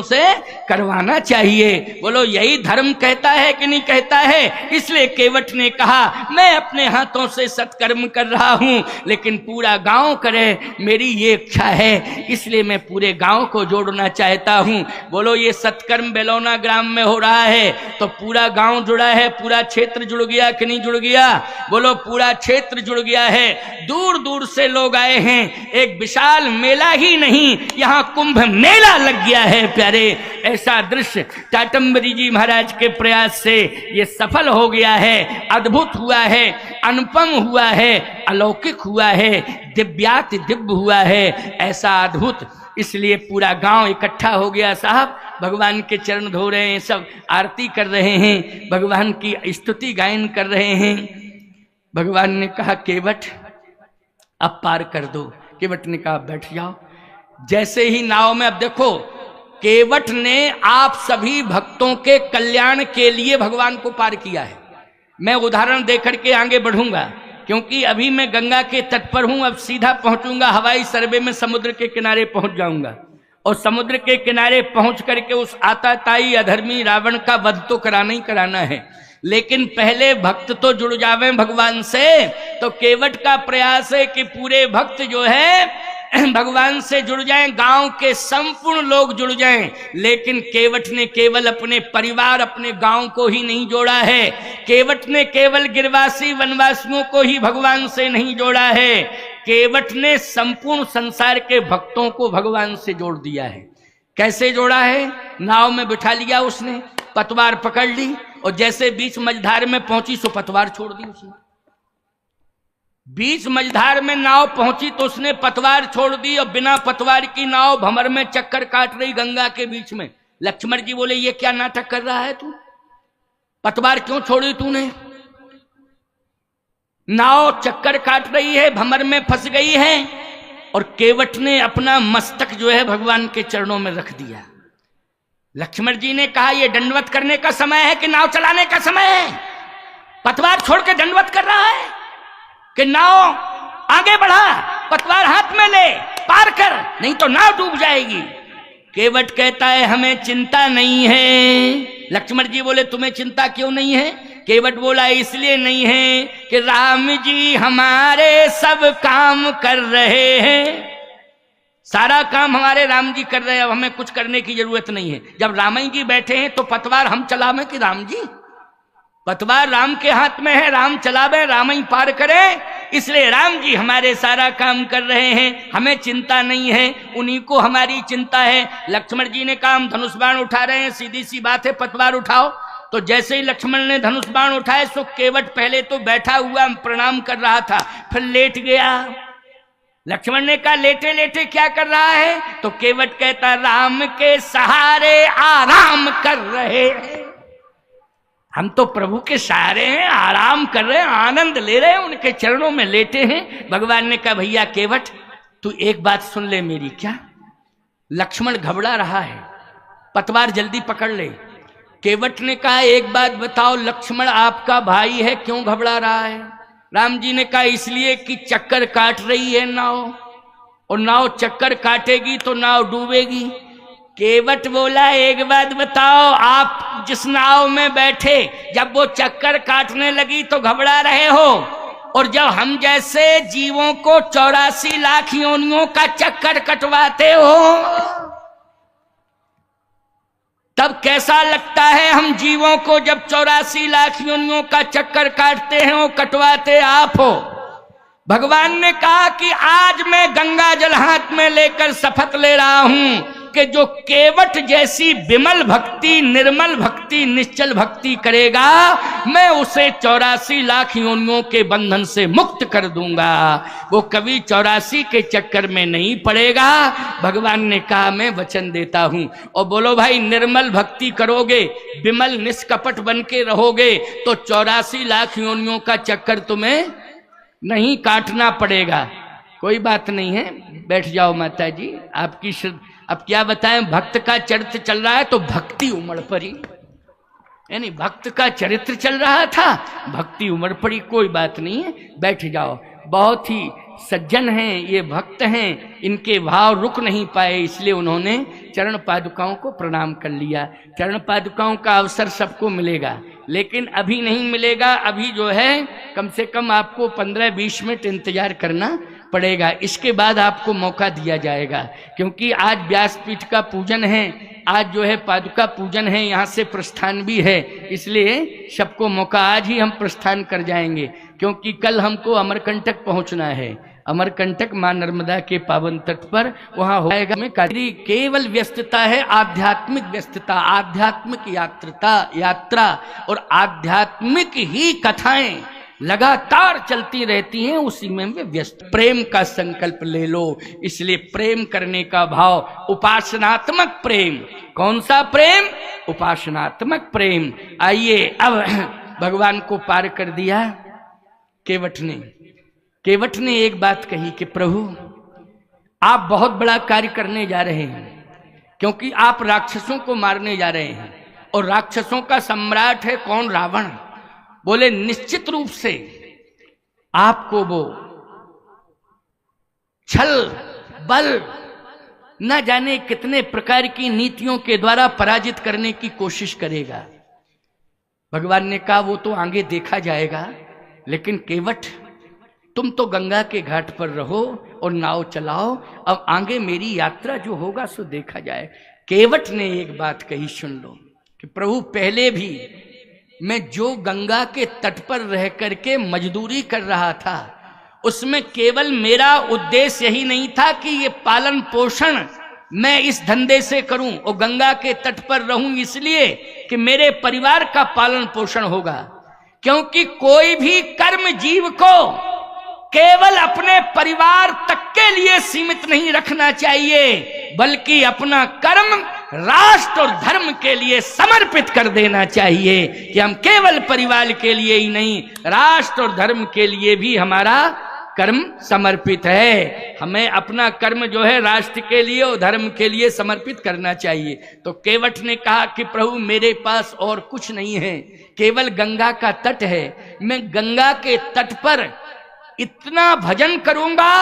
दूसरों से करवाना चाहिए। बोलो यही धर्म कहता है कि नहीं कहता है? इसलिए केवट ने कहा मैं अपने हाथों से सत्कर्म कर रहा हूं, लेकिन पूरा गांव करे, मेरी ये इच्छा है, इसलिए मैं पूरे गांव को जोड़ना चाहता हूं। बोलो ये सत्कर्म बेलौना ग्राम में हो रहा है तो पूरा गांव जुड़ा है, पूरा क्षेत्र जुड़ गया कि नहीं जुड़ गया? बोलो पूरा क्षेत्र जुड़ गया है। दूर दूर से लोग आए हैं, एक विशाल मेला ही नहीं, यहाँ कुंभ मेला लग गया है प्यारे। ऐसा दृश्य टाटंबरी जी महाराज के प्रयास से ये सफल हो गया है, अद्भुत हुआ है, अनुपम हुआ है, अलौकिक हुआ है, दिव्याति दिव्य हुआ है, ऐसा अद्भुत। इसलिए पूरा गांव इकट्ठा हो गया साहब, भगवान के चरण धो रहे हैं, सब आरती कर रहे हैं, भगवान की स्तुति गायन कर रहे हैं। भगवान ने कहा केवट अब पार कर दो। केवट ने कहा बैठ जाओ। जैसे ही नाव में, अब देखो केवट ने आप सभी भक्तों के कल्याण के लिए भगवान को पार किया है। मैं उदाहरण देकर के आगे बढ़ूंगा, क्योंकि अभी मैं गंगा के तट पर हूं, अब सीधा पहुंचूंगा हवाई सर्वे में, समुद्र के किनारे पहुंच जाऊंगा और समुद्र के किनारे पहुंच करके उस आताताई अधर्मी रावण का वध तो कराना ही कराना है, लेकिन पहले भक्त तो जुड़ जावे भगवान से। तो केवट का प्रयास है कि पूरे भक्त जो है भगवान से जुड़ जाएं, गांव के संपूर्ण लोग जुड़ जाएं। लेकिन केवट ने केवल अपने परिवार, अपने गांव को ही नहीं जोड़ा है। केवट ने केवल गिरवासी वनवासियों को ही भगवान से नहीं जोड़ा है, केवट ने संपूर्ण संसार के भक्तों को भगवान से जोड़ दिया है। कैसे जोड़ा है? नाव में बिठा लिया उसने, पतवार पकड़ ली और जैसे बीच मझधार में पहुंची सो पतवार छोड़ दी उसने। बीच मझधार में नाव पहुंची तो उसने पतवार छोड़ दी और बिना पतवार की नाव भंवर में चक्कर काट रही गंगा के बीच में। लक्ष्मण जी बोले ये क्या नाटक कर रहा है तू, पतवार क्यों छोड़ी तूने? नाव चक्कर काट रही है, भंवर में फंस गई है, और केवट ने अपना मस्तक जो है भगवान के चरणों में रख दिया। लक्ष्मण जी ने कहा यह दंडवत करने का समय है कि नाव चलाने का समय है? पतवार छोड़ के दंडवत कर रहा है कि नाव आगे बढ़ा, पतवार हाथ में ले, पार कर, नहीं तो नाव डूब जाएगी। केवट कहता है हमें चिंता नहीं है। लक्ष्मण जी बोले तुम्हें चिंता क्यों नहीं है? केवट बोला इसलिए नहीं है कि राम जी हमारे सब काम कर रहे हैं, सारा काम हमारे राम जी कर रहे हैं, अब हमें कुछ करने की जरूरत नहीं है। जब रामाई जी बैठे हैं तो पतवार हम चलावें कि राम जी? पतवार राम के हाथ में है, राम चलावे, राम ही पार करे, इसलिए राम जी हमारे सारा काम कर रहे हैं, हमें चिंता नहीं है, उन्हीं को हमारी चिंता है। लक्ष्मण जी ने कहा हम धनुष बाण उठा रहे हैं, सीधी सी बात है पतवार उठाओ। तो जैसे ही लक्ष्मण ने धनुष बाण उठाए सो केवट पहले तो बैठा हुआ प्रणाम कर रहा था, फिर लेट गया। लक्ष्मण ने कहा लेटे लेटे क्या कर रहा है? तो केवट कहता राम के सहारे आराम कर रहे हैं, हम तो प्रभु के सहारे हैं, आराम कर रहे हैं, आनंद ले रहे हैं, उनके चरणों में लेटे हैं। भगवान ने कहा भैया केवट तू एक बात सुन ले मेरी। क्या? लक्ष्मण घबरा रहा है, पतवार जल्दी पकड़ ले। केवट ने कहा एक बात बताओ लक्ष्मण, आपका भाई है, क्यों घबरा रहा है? राम जी ने कहा इसलिए कि चक्कर काट रही है नाव, और नाव चक्कर काटेगी तो नाव डूबेगी। केवट बोला एक बात बताओ, आप जिस नाव में बैठे जब वो चक्कर काटने लगी तो घबरा रहे हो, और जब हम जैसे जीवों को 84 लाख योनियों का चक्कर कटवाते हो तब कैसा लगता है हम जीवों को जब 84 लाख योनियों का चक्कर काटते हैं, वो कटवाते आप हो। भगवान ने कहा कि आज मैं गंगा जल हाथ में लेकर शपथ ले रहा हूं कि जो केवट जैसी विमल भक्ति, निर्मल भक्ति, निश्चल भक्ति करेगा मैं उसे 84 लाख योनियों के बंधन से मुक्त कर दूंगा, वो कभी 84 के चक्कर में नहीं पड़ेगा। भगवान ने कहा मैं वचन देता हूं। और बोलो भाई निर्मल भक्ति करोगे, विमल निष्कपट बन के रहोगे तो 84 लाख योनियों का चक्कर तुम्हें नहीं काटना पड़ेगा। कोई बात नहीं है, बैठ जाओ माता जी, आपकी अब क्या बताएं, भक्त का चरित्र चल रहा है तो भक्ति उमड़ पड़ी, यानी भक्त का चरित्र चल रहा था, भक्ति उमड़ पड़ी। कोई बात नहीं है, बैठ जाओ। बहुत ही सज्जन हैं, ये भक्त हैं, इनके भाव रुक नहीं पाए, इसलिए उन्होंने चरण पादुकाओं को प्रणाम कर लिया। चरण पादुकाओं का अवसर सबको मिलेगा, लेकिन अभी नहीं मिलेगा। अभी जो है कम से कम आपको 15-20 मिनट इंतजार करना पड़ेगा, इसके बाद आपको मौका दिया जाएगा। क्योंकि आज व्यासपीठ का पूजन है, आज जो है पादुका पूजन है, यहाँ से प्रस्थान भी है, इसलिए सबको मौका, आज ही हम प्रस्थान कर जाएंगे। क्योंकि कल हमको अमरकंटक पहुंचना है, अमरकंटक मां नर्मदा के पावन तट पर, वहां होगा में केवल व्यस्तता है, आध्यात्मिक व्यस्तता, आध्यात्मिक यात्रा और आध्यात्मिक ही कथाएं लगातार चलती रहती हैं, उसी में वे व्यस्त। प्रेम का संकल्प ले लो, इसलिए प्रेम करने का भाव, उपासनात्मक प्रेम। कौन सा प्रेम? उपासनात्मक प्रेम। आइए, अब भगवान को पार कर दिया केवट ने एक बात कही कि प्रभु आप बहुत बड़ा कार्य करने जा रहे हैं, क्योंकि आप राक्षसों को मारने जा रहे हैं, और राक्षसों का सम्राट है कौन? रावण। बोले निश्चित रूप से आपको वो छल बल न जाने कितने प्रकार की नीतियों के द्वारा पराजित करने की कोशिश करेगा। भगवान ने कहा वो तो आगे देखा जाएगा, लेकिन केवट तुम तो गंगा के घाट पर रहो और नाव चलाओ, अब आगे मेरी यात्रा जो होगा सो देखा जाए। केवट ने एक बात कही, सुन लो, कि प्रभु पहले भी मैं जो गंगा के तट पर रह करके मजदूरी कर रहा था, उसमें केवल मेरा उद्देश्य यही नहीं था कि ये पालन पोषण मैं इस धंधे से करूं और गंगा के तट पर रहूं, इसलिए कि मेरे परिवार का पालन पोषण होगा। क्योंकि कोई भी कर्म जीव को केवल अपने परिवार तक के लिए सीमित नहीं रखना चाहिए, बल्कि अपना कर्म राष्ट्र और धर्म के लिए समर्पित कर देना चाहिए, कि हम केवल परिवार के लिए ही नहीं, राष्ट्र और धर्म के लिए भी हमारा कर्म समर्पित है। हमें अपना कर्म जो है राष्ट्र के लिए और धर्म के लिए समर्पित करना चाहिए। तो केवट ने कहा कि प्रभु मेरे पास और कुछ नहीं है, केवल गंगा का तट है। मैं गंगा के तट पर इतना भजन करूंगा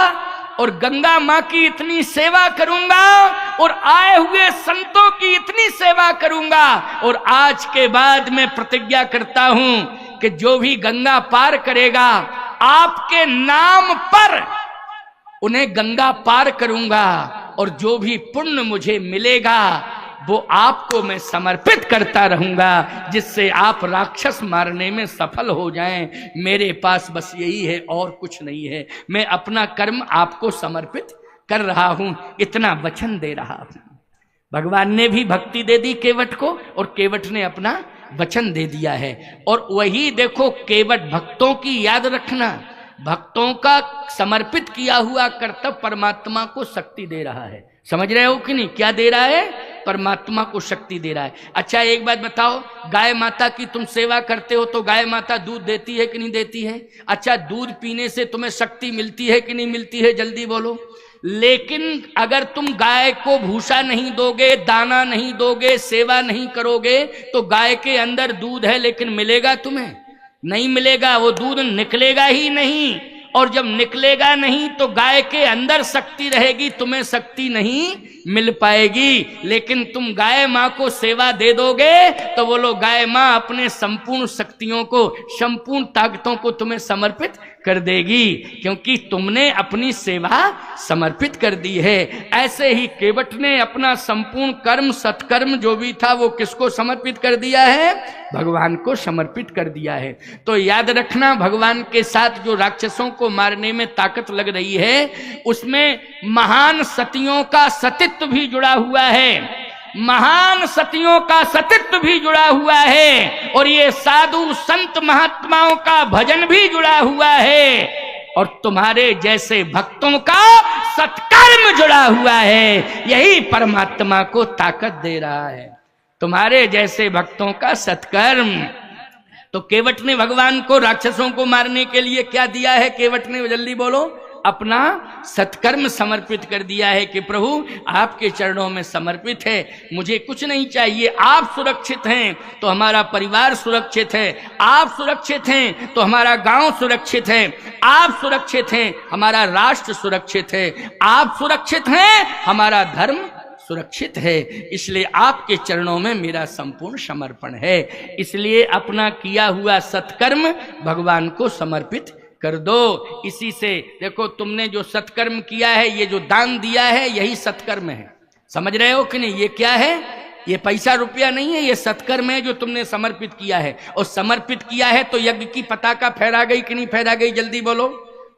और गंगा माँ की इतनी सेवा करूंगा और आए हुए संतों की इतनी सेवा करूंगा, और आज के बाद मैं प्रतिज्ञा करता हूं कि जो भी गंगा पार करेगा, आपके नाम पर उन्हें गंगा पार करूंगा, और जो भी पुण्य मुझे मिलेगा वो आपको मैं समर्पित करता रहूंगा, जिससे आप राक्षस मारने में सफल हो जाएं। मेरे पास बस यही है और कुछ नहीं है, मैं अपना कर्म आपको समर्पित कर रहा हूं, इतना वचन दे रहा हूं। भगवान ने भी भक्ति दे दी केवट को, और केवट ने अपना वचन दे दिया है। और वही देखो, केवट भक्तों की याद रखना, भक्तों का समर्पित किया हुआ कर्तव्य परमात्मा को शक्ति दे रहा है। समझ रहे हो कि नहीं? क्या दे रहा है? परमात्मा को शक्ति दे रहा है। अच्छा एक बात बताओ, गाय माता की तुम सेवा करते हो तो गाय माता दूध देती है कि नहीं देती है? अच्छा दूध पीने से तुम्हें शक्ति मिलती है कि नहीं मिलती है? जल्दी बोलो। लेकिन अगर तुम गाय को भूसा नहीं दोगे, दाना नहीं दोगे, सेवा नहीं करोगे, तो गाय के अंदर दूध है लेकिन मिलेगा तुम्हें? नहीं मिलेगा, वो दूध निकलेगा ही नहीं। और जब निकलेगा नहीं तो गाय के अंदर शक्ति रहेगी, तुम्हें शक्ति नहीं मिल पाएगी। लेकिन तुम गाय माँ को सेवा दे दोगे तो बोलो गाय माँ अपने संपूर्ण शक्तियों को, संपूर्ण ताकतों को तुम्हें समर्पित कर देगी, क्योंकि तुमने अपनी सेवा समर्पित कर दी है। ऐसे ही केवट ने अपना संपूर्ण कर्म सत्कर्म जो भी था वो किसको समर्पित कर दिया है? भगवान को समर्पित कर दिया है। तो याद रखना, भगवान के साथ जो राक्षसों को मारने में ताकत लग रही है, उसमें महान सतियों का सतित्व भी जुड़ा हुआ है, महान सतियों का सतित्व भी जुड़ा हुआ है, और ये साधु संत महात्माओं का भजन भी जुड़ा हुआ है, और तुम्हारे जैसे भक्तों का सत्कर्म जुड़ा हुआ है। यही परमात्मा को ताकत दे रहा है, तुम्हारे जैसे भक्तों का सत्कर्म। तो केवट ने भगवान को राक्षसों को मारने के लिए क्या दिया है? केवट ने जल्दी बोलो, अपना सत्कर्म समर्पित कर दिया है कि प्रभु आपके चरणों में समर्पित है, मुझे कुछ नहीं चाहिए। आप सुरक्षित हैं तो हमारा परिवार सुरक्षित है, आप सुरक्षित हैं तो हमारा गांव सुरक्षित है, आप सुरक्षित हैं हमारा राष्ट्र सुरक्षित है, आप सुरक्षित हैं हमारा धर्म सुरक्षित है। इसलिए आपके चरणों में मेरा संपूर्ण समर्पण है। इसलिए अपना किया हुआ सत्कर्म भगवान को समर्पित कर दो। इसी से देखो, तुमने जो सत्कर्म किया है, ये जो दान दिया है, यही सत्कर्म है। समझ रहे हो कि नहीं? ये क्या है? ये पैसा रुपया नहीं है, ये सत्कर्म है जो तुमने समर्पित किया है। और समर्पित किया है तो यज्ञ की पताका फहरा गई कि नहीं फहरा गई? जल्दी बोलो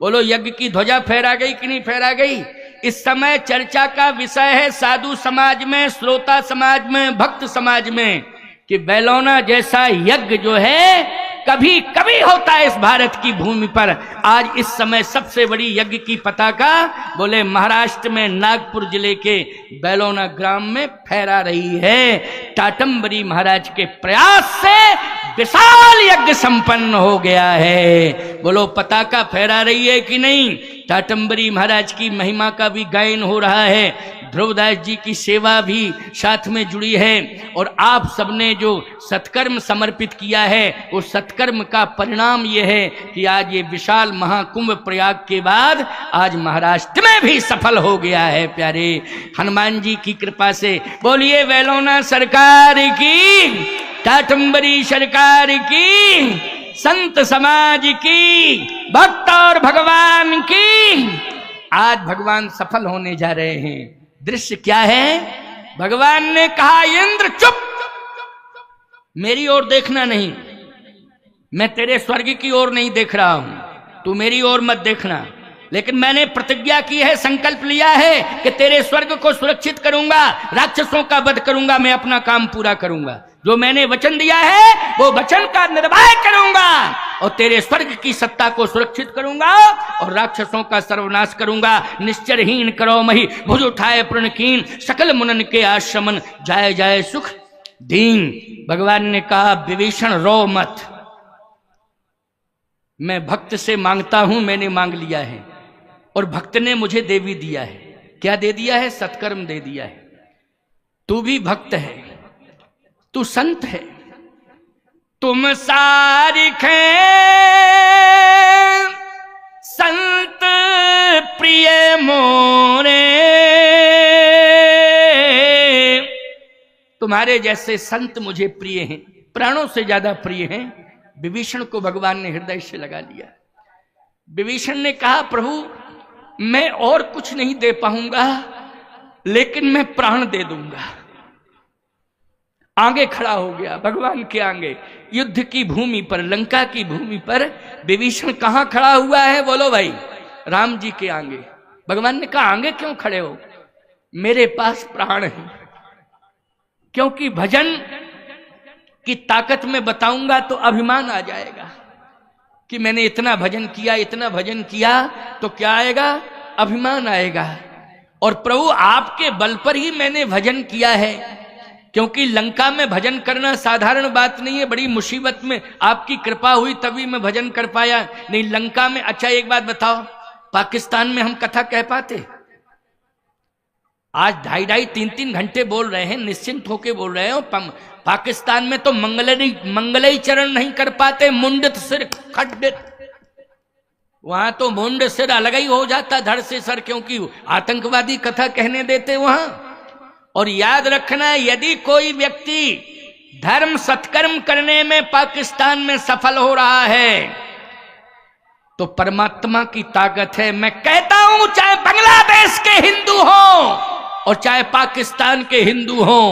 बोलो, यज्ञ की ध्वजा फहरा गई कि नहीं फहरा गई? इस समय चर्चा का विषय है साधु समाज में, श्रोता समाज में, भक्त समाज में, कि बैलोना जैसा यज्ञ जो है कभी कभी होता है इस भारत की भूमि पर। आज इस समय सबसे बड़ी यज्ञ की पताका बोले महाराष्ट्र में नागपुर जिले के बैलोना ग्राम में फहरा रही है। टाटंबरी महाराज के प्रयास से विशाल यज्ञ संपन्न हो गया है। बोलो पताका फहरा रही है कि नहीं? टाटंबरी महाराज की महिमा का भी गायन हो रहा है, ध्रुवदास जी की सेवा भी साथ में जुड़ी है। और आप सबने जो सत्कर्म समर्पित किया है, उस सत्कर्म का परिणाम यह है कि आज ये विशाल महाकुंभ प्रयाग के बाद आज महाराष्ट्र में भी सफल हो गया है। प्यारे हनुमान जी की कृपा से बोलिए बैलोना सरकार की, टाटंबरी सरकार की, संत समाज की, भक्त और भगवान की। आज भगवान सफल होने जा रहे हैं। दृश्य क्या है? भगवान ने कहा इंद्र चुप, मेरी ओर देखना नहीं, मैं तेरे स्वर्ग की ओर नहीं देख रहा हूं, तू मेरी ओर मत देखना। लेकिन मैंने प्रतिज्ञा की है, संकल्प लिया है कि तेरे स्वर्ग को सुरक्षित करूंगा, राक्षसों का वध करूंगा, मैं अपना काम पूरा करूंगा। जो मैंने वचन दिया है वो वचन का निर्वाह करूंगा और तेरे स्वर्ग की सत्ता को सुरक्षित करूंगा और राक्षसों का सर्वनाश करूंगा। निश्चरहीन करो मही, भुज उठाए प्रणकीन, सकल मुनन के आश्रमन, जाए जाए सुख दीन। भगवान ने कहा विभीषण रो मत, मैं भक्त से मांगता हूं, मैंने मांग लिया है और भक्त ने मुझे दे भी दिया है। क्या दे दिया है? सत्कर्म दे दिया है। तू भी भक्त है, तू संत है, तुम सारिखे संत प्रिय मोरे, तुम्हारे जैसे संत मुझे प्रिय हैं, प्राणों से ज्यादा प्रिय हैं। विभीषण को भगवान ने हृदय से लगा लिया। विभीषण ने कहा प्रभु मैं और कुछ नहीं दे पाऊंगा, लेकिन मैं प्राण दे दूंगा। आगे खड़ा हो गया भगवान के आगे, युद्ध की भूमि पर, लंका की भूमि पर विभीषण कहां खड़ा हुआ है? बोलो भाई, राम जी के आगे। भगवान ने कहा आगे क्यों खड़े हो? मेरे पास प्राण है। क्योंकि भजन की ताकत में बताऊंगा तो अभिमान आ जाएगा कि मैंने इतना भजन किया, इतना भजन किया, तो क्या आएगा? अभिमान आएगा। और प्रभु आपके बल पर ही मैंने भजन किया है, क्योंकि लंका में भजन करना साधारण बात नहीं है, बड़ी मुसीबत में आपकी कृपा हुई तभी मैं भजन कर पाया, नहीं लंका में। अच्छा एक बात बताओ, पाकिस्तान में हम कथा कह पाते? आज 2.5 3 घंटे बोल रहे हैं, निश्चिंत होके बोल रहे हो। पाकिस्तान में तो मंगलई चरण नहीं कर पाते, मुंडित सिर खड्डित। वहां तो मुंड सिर अलग ही हो जाता धड़ से सर, क्योंकि आतंकवादी कथा कहने देते वहां। और याद रखना, यदि कोई व्यक्ति धर्म सत्कर्म करने में पाकिस्तान में सफल हो रहा है तो परमात्मा की ताकत है। मैं कहता हूं चाहे बांग्लादेश के हिंदू हो और चाहे पाकिस्तान के हिंदू हो,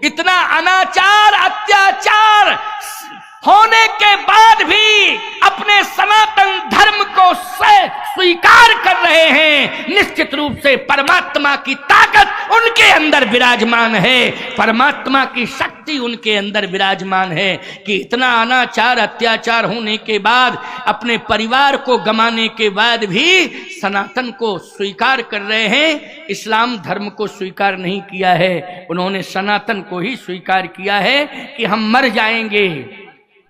इतना अनाचार अत्याचार होने के बाद भी अपने सनातन धर्म को स्वीकार कर रहे हैं। निश्चित रूप से परमात्मा की ताकत उनके अंदर विराजमान है, परमात्मा की शक्ति उनके अंदर विराजमान है कि इतना अनाचार अत्याचार होने के बाद, अपने परिवार को गंवाने के बाद भी सनातन को स्वीकार कर रहे हैं। इस्लाम धर्म को स्वीकार नहीं किया है, उन्होंने सनातन को ही स्वीकार किया है कि हम मर जाएंगे,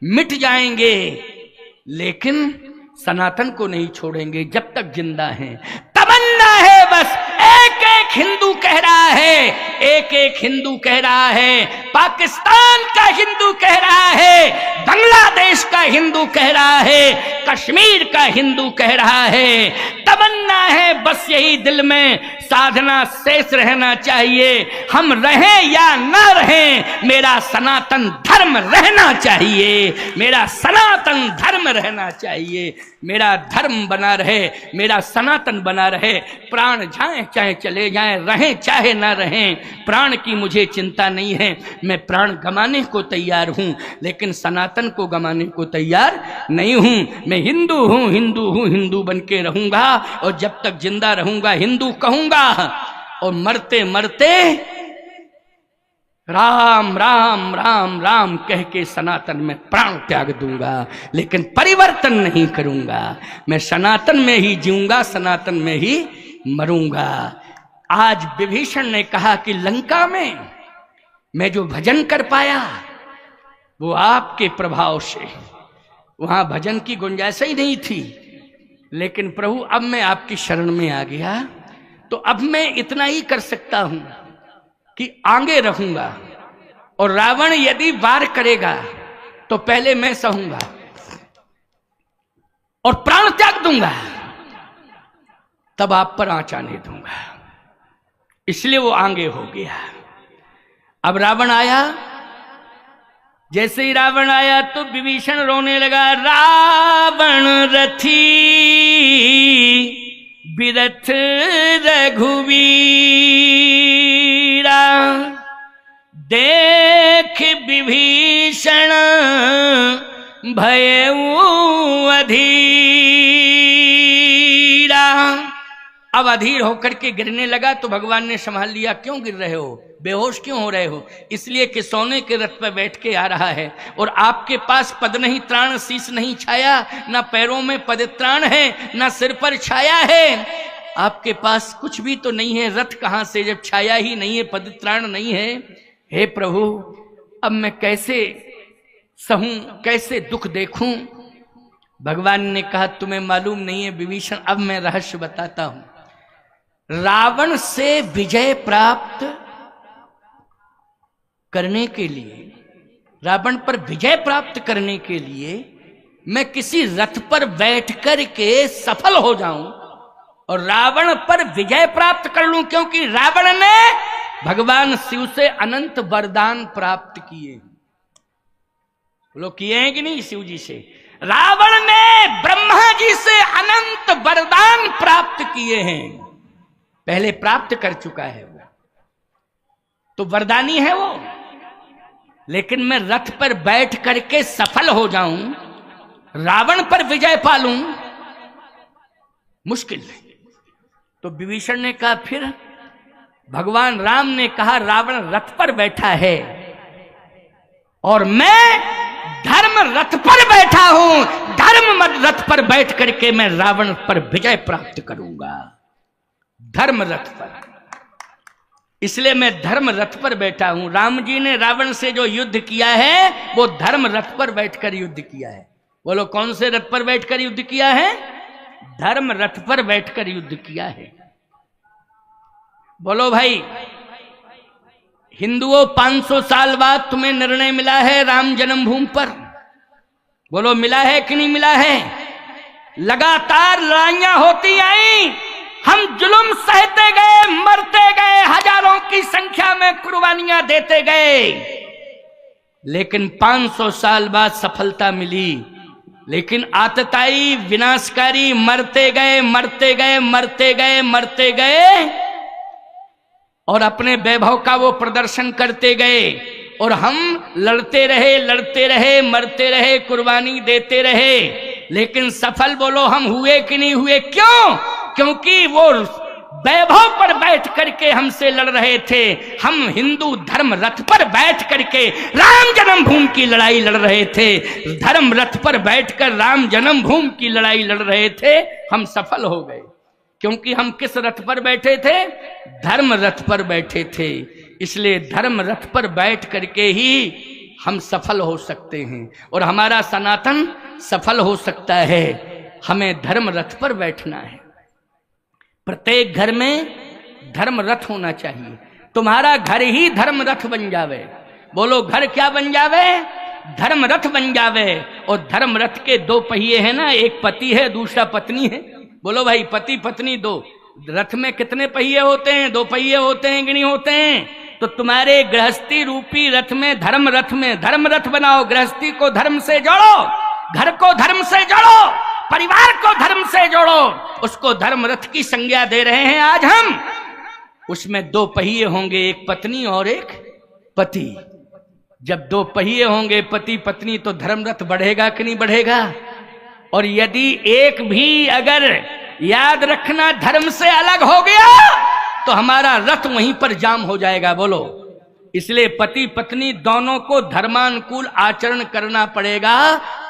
मिट जाएंगे, लेकिन सनातन को नहीं छोड़ेंगे जब तक जिंदा हैं। तमन्ना है बस, एक एक हिंदू कह रहा है, एक एक हिंदू कह रहा है, पाकिस्तान का हिंदू कह रहा है, बांग्लादेश का हिंदू कह रहा है, कश्मीर का हिंदू कह रहा है। तमन्ना है बस यही दिल में, साधना शेष रहना चाहिए। हम रहें या ना रहें, मेरा सनातन धर्म रहना चाहिए, मेरा सनातन धर्म रहना चाहिए, मेरा धर्म बना रहे, मेरा सनातन बना रहे। प्राण जाए चाहे चले जाएं, रहें चाहे ना रहें, प्राण की मुझे चिंता नहीं है। मैं प्राण गंवाने को तैयार हूं, लेकिन सनातन को गंवाने को तैयार नहीं हूं। मैं हिंदू हूं, हिंदू हूं, हिंदू बन के रहूंगा, और जब तक जिंदा रहूंगा हिंदू कहूंगा, और मरते मरते राम राम राम राम कह के सनातन में प्राण त्याग दूंगा, लेकिन परिवर्तन नहीं करूंगा। मैं सनातन में ही जीऊंगा, सनातन में ही मरूंगा। आज विभीषण ने कहा कि लंका में मैं जो भजन कर पाया वो आपके प्रभाव से, वहां भजन की गुंजाइश ही नहीं थी, लेकिन प्रभु अब मैं आपकी शरण में आ गया, तो अब मैं इतना ही कर सकता हूं कि आगे रहूंगा, और रावण यदि वार करेगा तो पहले मैं सहूंगा और प्राण त्याग दूंगा, तब आप पर आंच आने दूंगा। इसलिए वो आगे हो गया। अब रावण आया, जैसे ही रावण आया तो विभीषण रोने लगा। रावण रथी बिरथ रघुवीरा, देख विभीषण भयउ अधीरा। अब अधीर होकर के गिरने लगा तो भगवान ने संभाल लिया। क्यों गिर रहे हो, बेहोश क्यों हो रहे हो? इसलिए कि सोने के रथ पर बैठ के आ रहा है, और आपके पास पद नहीं त्राण, शीश नहीं छाया, ना पैरों में पदत्राण है, ना सिर पर छाया है। आपके पास कुछ भी तो नहीं है, रथ कहां से जब छाया ही नहीं है, पदत्राण नहीं है। हे प्रभु, अब मैं कैसे सहूं, कैसे दुख देखूं? भगवान ने कहा तुम्हें मालूम नहीं है विभीषण, अब मैं रहस्य बताता हूं। रावण से विजय प्राप्त करने के लिए, रावण पर विजय प्राप्त करने के लिए मैं किसी रथ पर बैठ कर के सफल हो जाऊं और रावण पर विजय प्राप्त कर लूं, क्योंकि रावण ने भगवान शिव से अनंत वरदान प्राप्त किए। लोग किए हैं कि नहीं शिव जी से? रावण ने ब्रह्मा जी से अनंत वरदान प्राप्त किए हैं, पहले प्राप्त कर चुका है वो, तो वरदानी है वो। लेकिन मैं रथ पर बैठ करके सफल हो जाऊं, रावण पर विजय पालूं, मुश्किल है। तो विभीषण ने कहा, फिर भगवान राम ने कहा रावण रथ पर बैठा है और मैं धर्म रथ पर बैठा हूं, धर्म रथ पर बैठ करके मैं रावण पर विजय प्राप्त करूंगा, धर्म रथ पर। इसलिए मैं धर्म रथ पर बैठा हूं। राम जी ने रावण से जो युद्ध किया है वो धर्म रथ पर बैठकर युद्ध किया है। बोलो कौन से रथ पर बैठकर युद्ध किया है? धर्म रथ पर बैठकर युद्ध किया है। बोलो भाई, हिंदुओं 500 साल बाद तुम्हें निर्णय मिला है राम जन्मभूमि पर, बोलो मिला है कि नहीं मिला है? लगातार लड़ाइयां होती आई, हम जुल्म सहते गए, मरते गए, हजारों की संख्या में कुर्बानियां देते गए, लेकिन 500 साल बाद सफलता मिली। लेकिन आतताई, विनाशकारी, मरते गए, मरते गए, मरते गए, मरते गए, और अपने वैभव का वो प्रदर्शन करते गए, और हम लड़ते रहे, लड़ते रहे, मरते रहे, कुर्बानी देते रहे, लेकिन सफल बोलो हम हुए कि नहीं हुए? क्यों? क्योंकि वो वैभव पर बैठ करके हमसे लड़ रहे थे। हम हिंदू धर्म रथ पर बैठ करके राम जन्मभूमि की लड़ाई लड़ रहे थे, धर्म रथ पर बैठकर राम जन्मभूमि की लड़ाई लड़ रहे थे, हम सफल हो गए। क्योंकि हम किस रथ पर बैठे थे? धर्म रथ पर बैठे थे। इसलिए धर्म रथ पर बैठ करके ही हम सफल हो सकते हैं, और हमारा सनातन सफल हो सकता है। हमें धर्म रथ पर बैठना है। प्रत्येक घर में धर्म रथ होना चाहिए। तुम्हारा घर ही धर्म रथ बन जावे। बोलो, घर क्या बन जावे? धर्म रथ बन जावे। और धर्म रथ के दो पहिए हैं ना, एक पति है, दूसरा पत्नी है। बोलो भाई, पति पत्नी दो। रथ में कितने पहिए होते हैं? दो पहिए होते हैं कि नहीं होते हैं? तो तुम्हारे गृहस्थी रूपी रथ में धर्म रथ बनाओ। गृहस्थी को धर्म से जोड़ो, घर को धर्म से जोड़ो, परिवार को धर्म से जोड़ो। उसको धर्म रथ की संज्ञा दे रहे हैं आज हम। उसमें दो पहिए होंगे, एक पत्नी और एक पति। जब दो पहिए होंगे पति पत्नी, तो धर्म रथ बढ़ेगा कि नहीं बढ़ेगा? और यदि एक भी अगर, याद रखना, धर्म से अलग हो गया तो हमारा रथ वहीं पर जाम हो जाएगा। बोलो, इसलिए पति पत्नी दोनों को धर्मानुकूल आचरण करना पड़ेगा,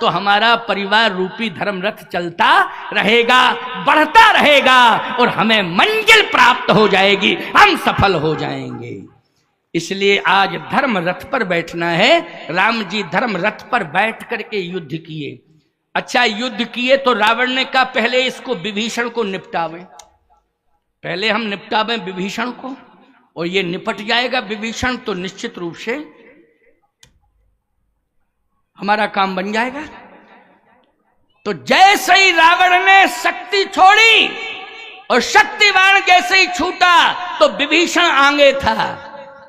तो हमारा परिवार रूपी धर्म रथ चलता रहेगा, बढ़ता रहेगा और हमें मंजिल प्राप्त हो जाएगी, हम सफल हो जाएंगे। इसलिए आज धर्म रथ पर बैठना है। राम जी धर्म रथ पर बैठ करके युद्ध किए। अच्छा, युद्ध किए तो रावण ने कहा पहले इसको, विभीषण को निपटावे। पहले हम निपटावे विभीषण को, और ये निपट जाएगा विभीषण तो निश्चित रूप से हमारा काम बन जाएगा। तो जैसे ही रावण ने शक्ति छोड़ी और शक्तिवान जैसे ही छूटा तो विभीषण आगे था।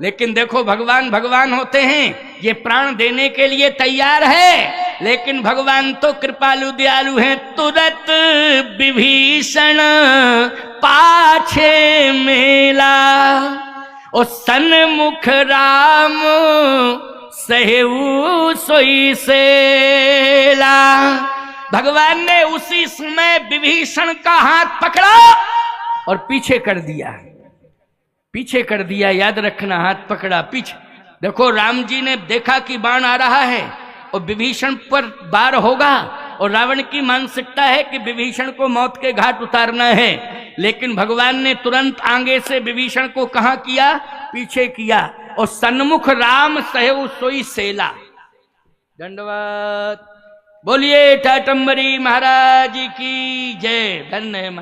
लेकिन देखो, भगवान होते हैं, ये प्राण देने के लिए तैयार है, लेकिन भगवान तो कृपालु दयालु हैं। तुरंत विभीषण पाछे मेला, ओ सन्मुख राम सहेऊ सोई सेला। भगवान ने उसी समय विभीषण का हाथ पकड़ा और पीछे कर दिया, पीछे कर दिया। याद रखना, हाथ पकड़ा, पीछे। देखो, राम जी ने देखा कि बाण आ रहा है और विभीषण पर वार होगा, और रावण की मानसिकता है कि विभीषण को मौत के घाट उतारना है। लेकिन भगवान ने तुरंत आगे से विभीषण को कहां किया? पीछे किया। और सन्मुख राम सहेऊ सोई सेला। दंडवत। बोलिए टाटंबरी महाराज की जय। धन्य।